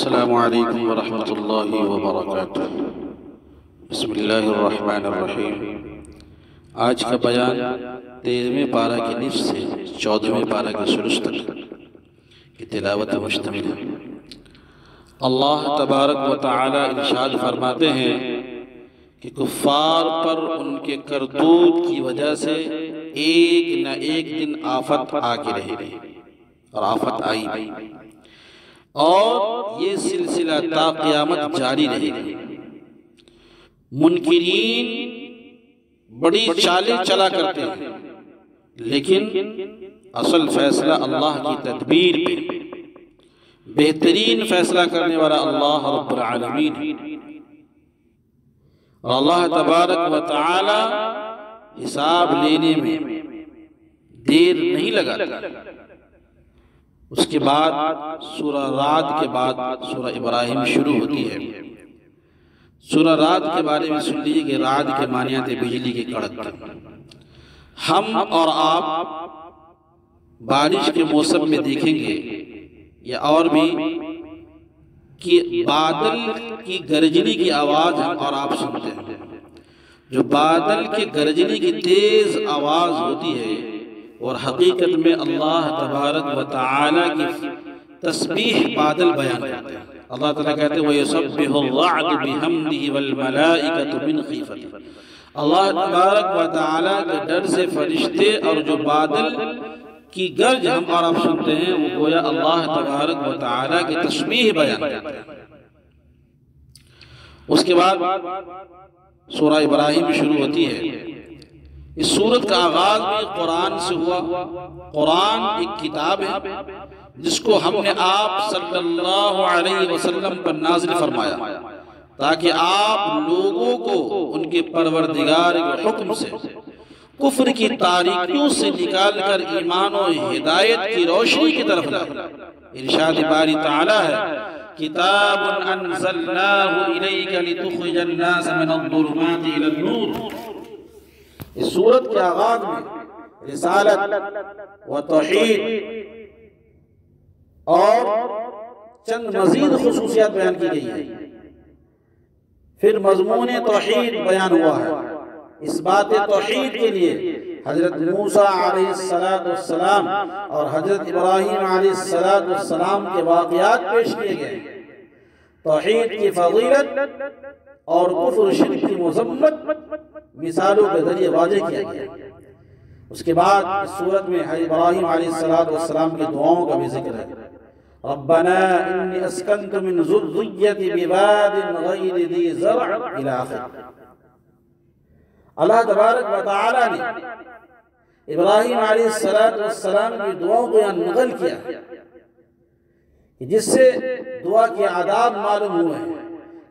السلام علیکم ورحمۃ اللہ وبرکاتہ۔ بسم اللہ الرحمن الرحیم۔ آج کا بیان 13ویں پارہ کی نصف سے 14ویں پارہ کے ثلث تک کی تلاوت مشتمل ہے۔ اللہ تبارک و تعالی ارشاد فرماتے ہیں کہ کفار پر ان کے کرتوت کی وجہ سے ایک نہ ایک دن آفت آ کے رہے گی، اور آفت آئی بھی، اور یہ سلسلہ تا قیامت جاری رہے گی۔ منکرین بڑی چالیں چلا کرتے ہیں، لیکن اصل فیصلہ اللہ کی تدبیر پہ، بہترین فیصلہ کرنے والا اللہ رب العالمین ہے، اور اللہ تبارک و تعالی حساب لینے میں دیر نہیں لگاتا۔ اس کے بعد سورہ رعد کے بعد سورہ ابراہیم شروع ہوتی ہے۔ سورہ رعد کے بارے میں سن لیجیے کہ رعد کے معنی آتے بجلی کی کڑک۔ ہم اور آپ بارش کے موسم میں دیکھیں گے یا اور بھی کہ بادل کی گرجنے کی آواز ہم اور آپ سنتے ہیں۔ جو بادل کے گرجنے کی تیز آواز ہوتی ہے اور حقیقت میں اللہ تبارک و تعالی کی تسبیح بادل بیان کرتے ہیں۔ اللہ تعالیٰ کہتے ہیں وَيُسَبِّحُ الرَّعْدُ بِحَمْدِهِ وَالْمَلَائِكَةُ مِنْ خِيفَتِهِ۔ اللہ تبارک و تعالی کے ڈر سے فرشتے اور جو بادل کی گرج ہم اور آپ سنتے ہیں وہ گویا اللہ تبارک و تعالی کی تسبیح بیان کرتے ہیں۔ اس کے بعد سورہ ابراہیم شروع ہوتی ہے۔ اس سورت کا آغاز بھی قرآن سے ہوا۔ قرآن ایک کتاب ہے جس کو ہم نے آپ صلی اللہ علیہ وسلم پر نازل فرمایا تاکہ آپ لوگوں کو ان کے پروردگار کے حکم سے، کفر کی تاریکیوں سے نکال کر ایمان و ہدایت کی روشنی کی طرف لائے۔ ارشاد باری تعالی ہے کتاب انزلناہ الیک لتخرج الناس من الظلمات الی النور۔ اس سورت کے آغاز میں رسالت و توحید اور چند مزید خصوصیات بیان کی گئی ہیں۔ پھر مضمون توحید بیان ہوا ہے۔ اس بات توحید کے لیے حضرت موسیٰ علیہ السلام اور حضرت ابراہیم علیہ السلام کے واقعات پیش کیے گئے۔ توحید کی فضیلت اور کفر شرک کی مذمت مثالوں کے ذریعے واضح کیا گیا۔ اس کے بعد اس سورت میں ابراہیم علیہ السلام کی دعاؤں کا بھی ذکر ہے۔ ربنا انی اسکنت من ذریتی بواد غیر ذی زرع الی آخر۔ اللہ تبارک و تعالی نے ابراہیم علیہ السلام کی دعاؤں کو یہاں نقل کیا جس سے دعا کے آداب معلوم ہوئے ہیں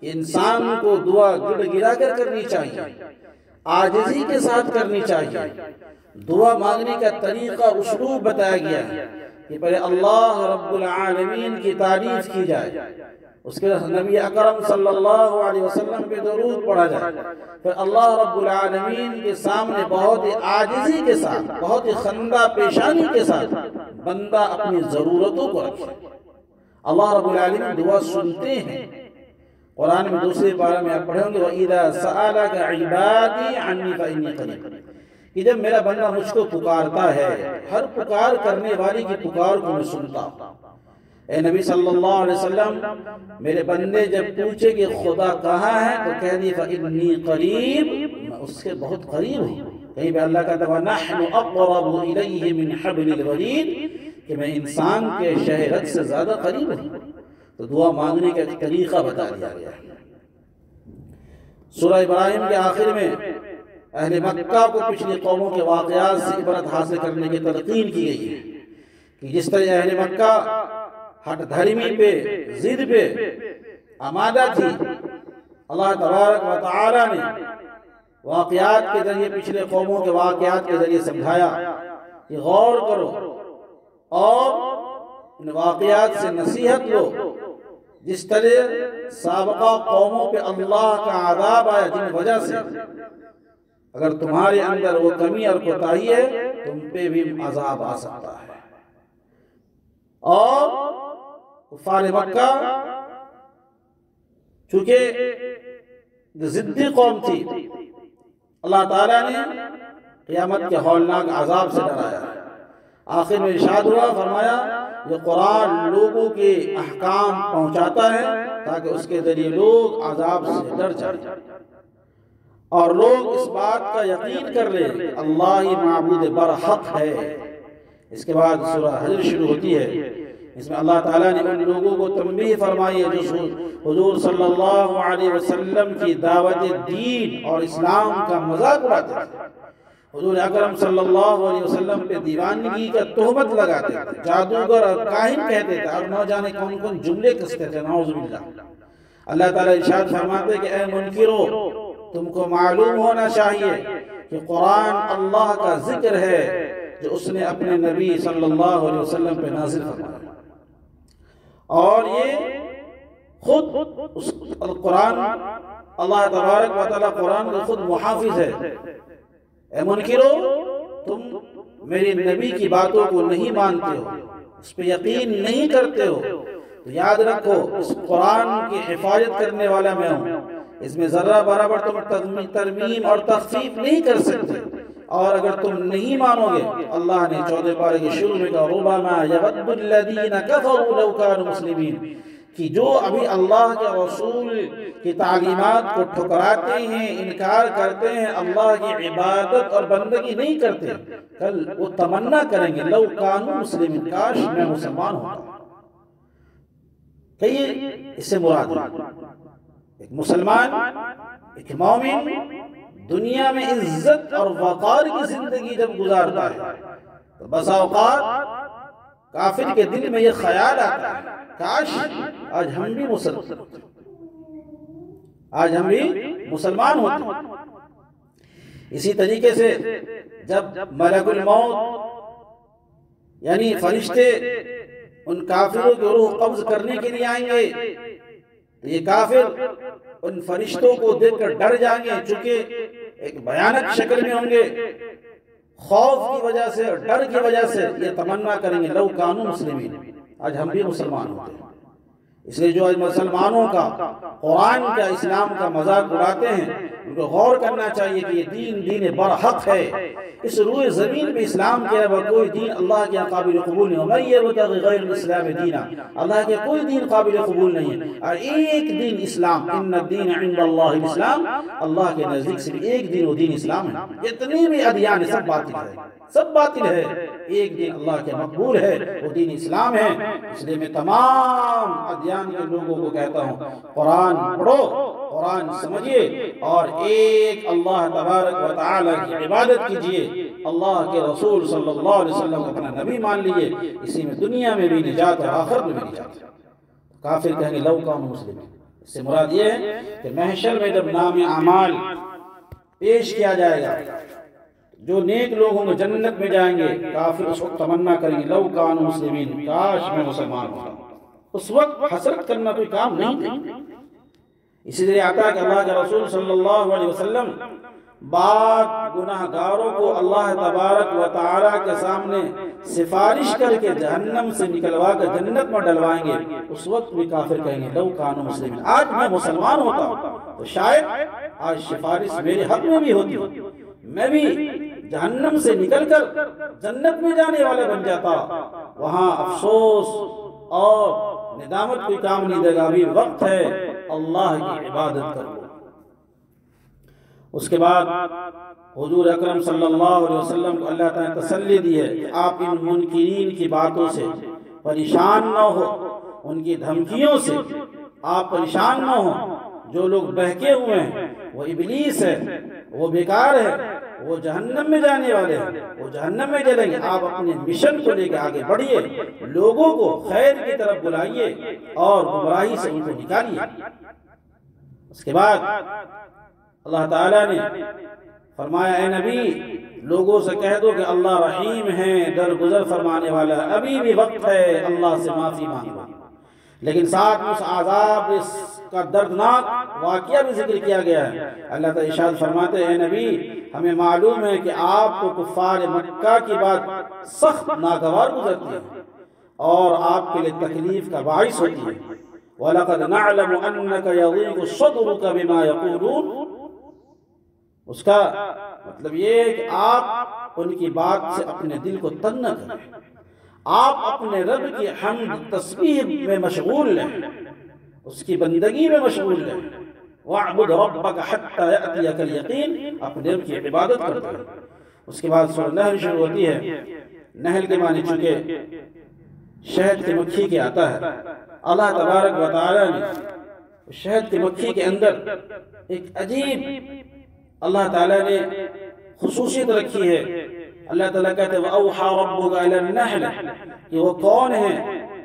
کہ انسان کو دعا گڑ گرا کر کرنی چاہیے، عاجزی کے ساتھ کرنی چاہیے۔ دعا مانگنے کا طریقہ اسلوب بتایا گیا ہے کہ پہلے اللہ رب العالمین کی تعریف کی جائے، اس کے نبی اکرم صلی اللہ علیہ وسلم پہ درود پڑھا جائے، پھر اللہ رب العالمین کے سامنے بہت ہی عاجزی کے ساتھ، بہت ہی خندہ پیشانی کے ساتھ بندہ اپنی ضرورتوں کو رکھے۔ اللہ رب العالمین دعا سنتے ہیں۔ قرآن میں دوسرے پارہ میں آپ پڑھیں گے وَإِذَا سَأَلَكَ عِبَادِي عَنِّي فَإِنِّي قَرِيبٌ، کہ جب میرا بندہ مجھ کو پکارتا ہے، ہر پکار کرنے والی کی پکار کو میں سنتا ہوں۔ اے نبی صلی اللہ علیہ وسلم، میرے بندے جب پوچھے کہ خدا کہاں ہے تو کہہ دی فَإِنِّي قَرِيب، میں اس کے بہت قریب ہوں۔ کہیں پہ اللہ کہتا ہے وَنَحْنُ أَقْرَبُ إِلَيْهِ مِنْ حَبْلِ الْوَرِيدِ، کہ میں انسان کے شہرت سے زیادہ قریب ہوں۔ تو دعا مانگنے کا طریقہ بتا دیا گیا ہے۔ سورہ ابراہیم کے آخر میں اہل مکہ کو پچھلی قوموں کے واقعات سے عبرت حاصل کرنے کی تلقین کی گئی ہے کہ جس طرح اہل مکہ ہٹ دھرمی پہ، ضد پہ آمادہ تھی، اللہ تبارک و تعالی نے واقعات کے ذریعے، پچھلے قوموں کے واقعات کے ذریعے سمجھایا کہ غور کرو اور ان واقعات سے نصیحت لو۔ جس طرح سابقہ قوموں پہ اللہ کا عذاب آیا جن وجہ سے، اگر تمہارے اندر وہ کمی اور کوتاہی ہے تم پہ بھی عذاب آ سکتا ہے۔ اور کفار مکہ چونکہ ضدی قوم تھی، اللہ تعالیٰ نے قیامت کے ہولناک عذاب سے ڈرایا۔ آخر میں ارشاد ہوا، فرمایا یہ قرآن لوگوں کے احکام پہنچاتا ہے تاکہ اس کے ذریعے لوگ عذاب سے ڈر جائیں اور لوگ اس بات کا یقین کر لیں کہ اللہ ہی معبود برحق ہے۔ اس کے بعد سورہ حجر شروع ہوتی ہے، اس میں اللہ تعالیٰ نے ان لوگوں کو تنبیہ فرمائی ہے جو حضور صلی اللہ علیہ وسلم کی دعوت دین اور اسلام کا مذاق اڑاتے تھے، حضور اکرم صلی اللہ علیہ وسلم پہ دیوانگی کا تہمت لگاتے تھے، جادوگر اور کاہن کہتے تھے، اور نہ جانے کون کون جملے کستے تھے، نعوذ باللہ۔ اللہ تعالیٰ ارشاد فرماتے کہ اے منکرو، تم کو معلوم ہونا چاہیے کہ قرآن اللہ کا ذکر ہے جو اس نے اپنے نبی صلی اللہ علیہ وسلم پہ نازل فرمایا، اور یہ خود قرآن اللہ تبارک و تعالیٰ قرآن کا خود محافظ ہے۔ اے منکرو، تم میرے نبی کی باتوں کو نہیں مانتے ہو، اس پہ یقین نہیں کرتے ہو، تو یاد رکھو اس قرآن کی حفاظت کرنے والا میں ہوں، اس میں ذرہ برابر تم ترمیم اور تخفیف نہیں کر سکتے، اور اگر تم نہیں مانو گے، اللہ نے 14 پارے کے شروع میں کہا ربما یود الذین کفروا لو کانوا مسلمین، کہ جو ابھی اللہ کے رسول کی تعلیمات کو ٹھکراتے ہیں، انکار کرتے ہیں، اللہ کی عبادت اور بندگی نہیں کرتے، کل وہ تمنا کریں گے لو کانوا مسلمین، کاش میں مسلمان ہوتا۔ کہیے اس سے مراد ہے ایک مسلمان، ایک مومن دنیا میں عزت اور وقار کی زندگی جب گزارتا ہے تو بسا اوقات کافر کے دل میں یہ خیال آتا ہے کاش آج ہم بھی مسلمان ہوتے۔ اسی طریقے سے جب ملک الموت یعنی فرشتے ان کافروں کی روح قبض کرنے کے لیے آئیں گے تو یہ کافر ان فرشتوں کو دیکھ کر ڈر جائیں گے، چونکہ ایک بھیانک شکل میں ہوں گے، خوف کی وجہ سے اور ڈر کی وجہ سے یہ تمنا کریں گے لو کانوا مسلمین، آج ہم بھی مسلمان ہوتے ہیں۔ اس لیے جو آج مسلمانوں کا قرآن کا اسلام کا مذاق اڑاتے ہیں ان کو غور کرنا چاہیے کہ یہ دین برحق ہے۔ اس روئے زمین پہ اسلام کے علاوہ کوئی دین اللہ کے قابل قبول نہیں، وَمَن يَبْتَغِ غَيْرَ الْإِسْلَامِ دِينًا، اللہ کے کوئی دین قابل قبول نہیں ہے، اور ایک دین اسلام، ان الدین عند اللہ الاسلام، اللہ کے نزدیک صرف ایک دین وہ دین اسلام ہے۔ جتنی بھی ادیان سب باطل ہے، سب باطل ہے، ایک دین اللہ کے مقبول ہے وہ دین اسلام ہے۔ اس لیے میں تمام ادیان کے لوگوں کو کہتا ہوں قرآن پڑھو، قرآن سمجھیے، اور ایک اللہ تبارک و تعالی کی عبادت کیجئے، اللہ کے رسول صلی اللہ علیہ وسلم اپنا نبی مان لیجئے، اسی میں دنیا میں بھی نجات اور آخرت میں بھی نجات ہے۔ کافر کہیں گے لو کانوا مسلمین، اس سے مراد یہ ہے کہ محشر میں جب نام اعمال پیش کیا جائے گا، جو نیک لوگ ہوں گے جنت میں جائیں گے، کافر اس وقت تمنا کریں گے لو کانوا مسلمین، کاش میں مسلمان ہوتا۔ اس وقت حسرت کرنا کوئی کام نہیں ہے۔ اسی لیے آتا ہے کہ اللہ کے رسول صلی اللہ علیہ وسلم بعض گناہگاروں کو اللہ تبارک و تعالیٰ کے سامنے سفارش کر کے جہنم سے نکلوا کر جنت میں ڈلوائیں گے، اس وقت بھی کافر کہیں گے لو کانوا مسلمین، آج میں مسلمان ہوتا تو شاید آج سفارش میرے حق میں بھی ہوتی، میں بھی جہنم سے نکل کر جنت میں جانے والا بن جاتا۔ وہاں افسوس اور ندامت کوئی کام نہیں دے گا، ابھی وقت ہے اللہ کی عبادت کرو۔ اس کے بعد حضور اکرم صلی اللہ علیہ وسلم کو اللہ تعالیٰ نے تسلی دی ہے کہ آپ ان منکرین کی باتوں سے پریشان نہ ہو، ان کی دھمکیوں سے آپ پریشان نہ ہو۔ جو لوگ بہکے ہوئے ہیں وہ ابلیس ہے، وہ بیکار ہے، وہ جہنم میں جانے والے ہیں، وہ جہنم میں جلیں گے۔ آپ اپنے مشن کو لے کے آگے بڑھیے، لوگوں کو خیر کی طرف بلائیے اور گمراہی سے ان کو نکالیے۔ اس کے بعد اللہ تعالیٰ نے فرمایا اے نبی لوگوں سے کہہ دو کہ اللہ رحیم ہے، درگزر فرمانے والا، ابھی بھی وقت ہے اللہ سے معافی مانگو۔ لیکن ساتھ میں اس عذاب کا دردناک واقعہ بھی ذکر کیا گیا ہے۔ اللہ تعالیٰ ارشاد فرماتے ہیں اے نبی ہمیں معلوم ہے کہ آپ کو کفار مکہ کی بات سخت ناگوار گزرتی ہے اور آپ کے لیے تکلیف کا باعث ہوتی ہے، وَلَقَدْ نَعْلَمُ أَنَّكَ يَضِيقُ صَدْرُكَ بِمَا يَقُولُونَ، اس کا مطلب یہ ہے کہ آپ ان کی بات سے اپنے دل کو تنگ نہ کریں، آپ اپنے رب کی حمد تسبیح میں مشغول رہیں، اس کی بندگی میں مشغول رہیں۔ وَاعْبُدْ رَبَّكَ حَتَّى يَأْتِيَكَ الْيَقِينُ، اپنے رب کی عبادت کرتے ہیں۔ اس کے بعد سورہ نحل شروع ہوتی ہے۔ نحل کے معنی چونکہ شہد کی مکھی کے آتا ہے، اللہ تبارک و تعالی نے شہد کی مکھی کے اندر ایک عجیب اللہ تعالیٰ نے خصوصیت رکھی ہے۔ اللہ تعالیٰ کہتے ہیں وَأَوْحَى رَبُّكَ إِلَى النَّحْلِ، کہ وہ کون ہے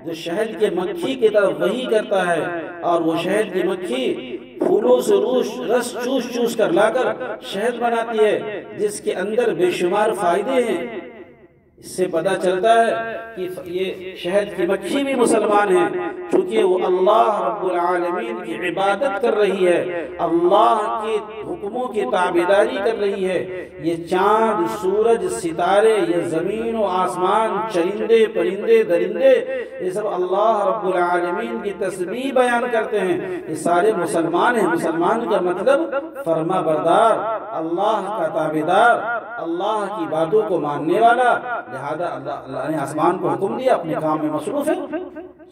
جو شہد کے مکھی کی طرف وحی کرتا ہے، اور وہ شہد کی مکھی پھولوں سے رس چوس چوس کر لا کر شہد بناتی ہے، جس کے اندر بے شمار فائدے ہیں۔ اس سے پتہ چلتا ہے کہ یہ شہد کی مکھی بھی مسلمان ہیں، چونکہ وہ اللہ رب العالمین کی عبادت کر رہی ہے، اللہ کے حکموں کی تابعداری کر رہی ہے۔ یہ چاند، سورج، ستارے، یہ زمین و آسمان، چرندے، پرندے، درندے، یہ سب اللہ رب العالمین کی تسبیح بیان کرتے ہیں۔ یہ سارے مسلمان ہیں۔ مسلمان کا مطلب فرما بردار، اللہ کا تابعدار، اللہ کی باتوں کو ماننے والا۔ لہذا اللہ نے آسمان کو حکم دیا، اپنے کام میں مصروف ہے۔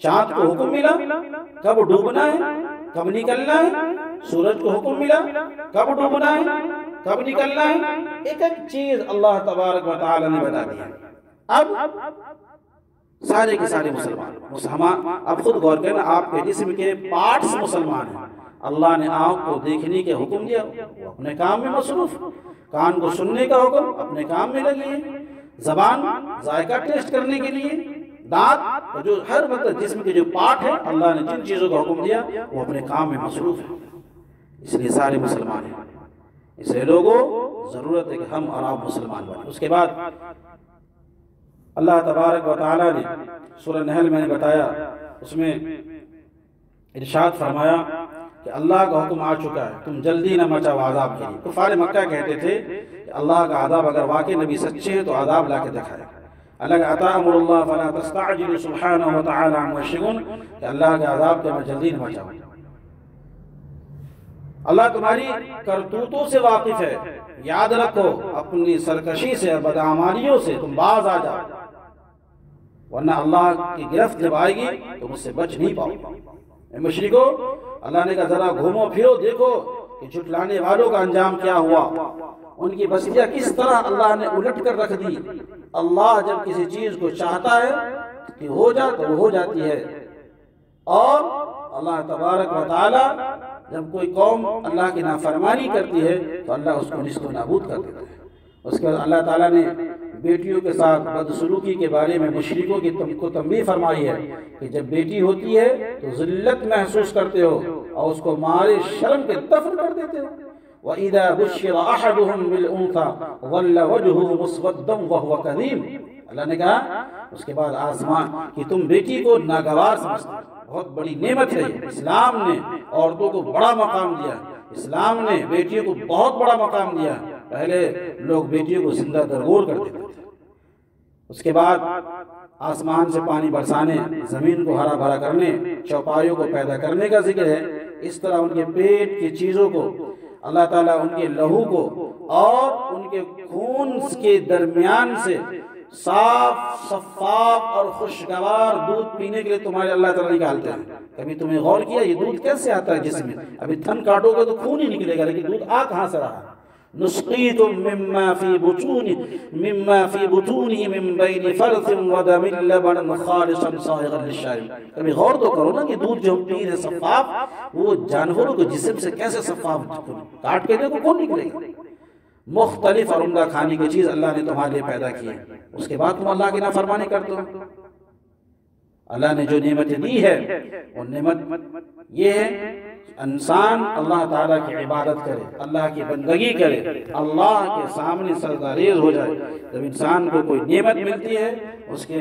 چاند کو حکم ملا کب ڈوبنا ہے، کب نکلنا ہے۔ سورج کو حکم ملا کب ڈوبنا ہے، کب نکلنا ہے۔ ایک ایک چیز اللہ تبارک و تعالی نے بتا دیا۔ اب سارے کے سارے مسلمان، اب خود غور کریں، آپ کے جسم کے پارٹس مسلمان ہیں۔ اللہ نے آنکھ کو دیکھنے کے حکم دیا، وہ اپنے کام میں مصروف۔ کان کو سننے کا حکم، اپنے کام میں لگی ہے۔ زبان ذائقہ ٹیسٹ کرنے کے لیے، دانت، جو ہر مطلب جسم کے جو پارٹ ہے، اللہ نے جن چیزوں کا حکم دیا وہ اپنے کام میں مصروف ہے۔ اس لیے سارے مسلمان ہیں۔ اس لیے لوگوں ضرورت ہے کہ ہم اور آپ مسلمان بنیں۔ اس کے بعد اللہ تبارک و تعالی نے سورہ نحل میں نے بتایا، اس میں ارشاد فرمایا کہ اللہ کا حکم آ چکا ہے، تم جلدی نہ مچاؤ عذاب کے لیے۔ کفار مکہ کہتے تھے کہ اللہ کا عذاب اگر واقعی نبی سچے ہیں تو عذاب لا کے دکھائے۔ اللہ کا عطا امر اللہ فلا تستعجلوا سبحانہ وتعالی عما یشرکون، کہ اللہ کا عذاب کے میں جلدی نہ مچاؤ۔ اللہ تمہاری کرتوتوں سے واقف ہے، یاد رکھو اپنی سرکشی سے اور بدعمالیوں سے تم باز آ جاؤ، ورنہ اللہ کی گرفت جب آئے گی تو مجھ سے بچ نہیں پاؤ۔ اے مشرکو، اللہ نے کہا ذرا گھومو پھرو، دیکھو کہ جھٹلانے والوں کا انجام کیا ہوا، ان کی بستیاں کس طرح اللہ نے الٹ کر رکھ دی۔ اللہ جب کسی چیز کو چاہتا ہے کہ ہو جا تو وہ ہو جاتی ہے، اور اللہ تبارک و تعالی جب کوئی قوم اللہ کی نافرمانی کرتی ہے تو اللہ اس کو نیست و نابود کر دیتا ہے۔ اس کے بعد اللہ تعالیٰ نے بیٹیوں کے ساتھ بدسلوکی کے بارے میں مشرکوں کی کو تنبیہ فرمائی ہے کہ جب بیٹی ہوتی ہے تو ذلت محسوس کرتے ہو اور اس کو مارے شرم کے دفن کر دیتے ہو۔ وَإِذَا بُشِّرَ أَحَدُهُمْ بِالْأُنثَىٰ ظَلَّ وَجْهُهُ مُسْوَدًّا وَهُوَ كَظِيمٌ۔ اللہ نے کہا اس کے بعد آسمان کہ تم بیٹی کو ناگوار سمجھتے ہو، بہت بڑی نعمت ہے۔ اسلام نے عورتوں کو بڑا مقام دیا، اسلام نے بیٹیوں کو بہت بڑا مقام دیا۔ پہلے لوگ بیٹیوں کو زندہ درگور کر دیتے تھے۔ اس کے بعد آسمان سے پانی برسانے، زمین کو ہرا بھرا کرنے، چوپایوں کو پیدا کرنے کا ذکر ہے۔ اس طرح ان کے پیٹ کی چیزوں کو اللہ تعالیٰ ان کے لہو کو اور ان کے خون کے درمیان سے صاف، شفاف اور خوشگوار دودھ پینے کے لیے تمہارے اللہ تعالیٰ نکالتے ہیں۔ کبھی تمہیں غور کیا یہ دودھ کیسے آتا ہے جسم میں؟ ابھی تھن کاٹو گے تو خون ہی نکلے گا، لیکن دودھ آ کہاں سے رہا؟ نسقيكم مما في بطونه من بين فرث ودم لبنا خالصا صائغا للشارب۔ کبھی غور تو کرو نا کہ دودھ جو ہم پی رہے صفاف، وہ جانوروں کے جسم سے کیسے صفاف، کاٹ کے دیکھو کون نکلے گا؟ مختلف اور عمدہ کھانے کی چیز اللہ نے تمہارے لیے پیدا کی ہے، اس کے بعد تم اللہ کی نافرمانی کرتے ہو۔ اللہ نے جو نعمتیں دی ہے وہ نعمت یہ ہے انسان اللہ تعالیٰ کی عبادت کرے، اللہ کی بندگی کرے، اللہ کے سامنے سجدہ ریز ہو جائے۔ جب انسان کو کوئی نعمت ملتی ہے اس کے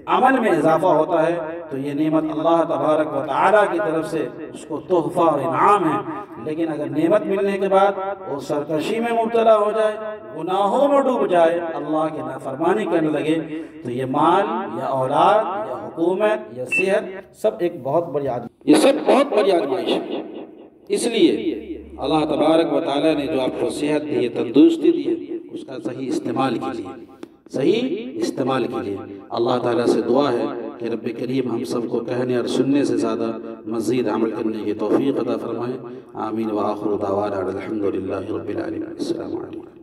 عمل میں اضافہ ہوتا ہے تو یہ نعمت اللہ تبارک و تعالیٰ کی طرف سے اس کو تحفہ اور انعام ہے۔ لیکن اگر نعمت ملنے کے بعد وہ سرکشی میں مبتلا ہو جائے، گناہوں میں ڈوب جائے، اللہ کی نافرمانی کرنے لگے، تو یہ مال یا اولاد یا حکومت یا صحت سب ایک بہت بڑی یہ سب بہت بڑی آزمائش ہے۔ اس لیے اللہ تبارک و تعالیٰ نے جو آپ کو صحت دی ہے، تندرستی دی ہے، اس کا صحیح استعمال کیجیے، صحیح استعمال کیجیے۔ اللہ تعالیٰ سے دعا ہے کہ رب کریم ہم سب کو کہنے اور سننے سے زیادہ مزید عمل کرنے کی توفیق عطا فرمائے۔ آمین وآخر دعوانا الحمدللہ رب العالمین۔ السلام علیکم۔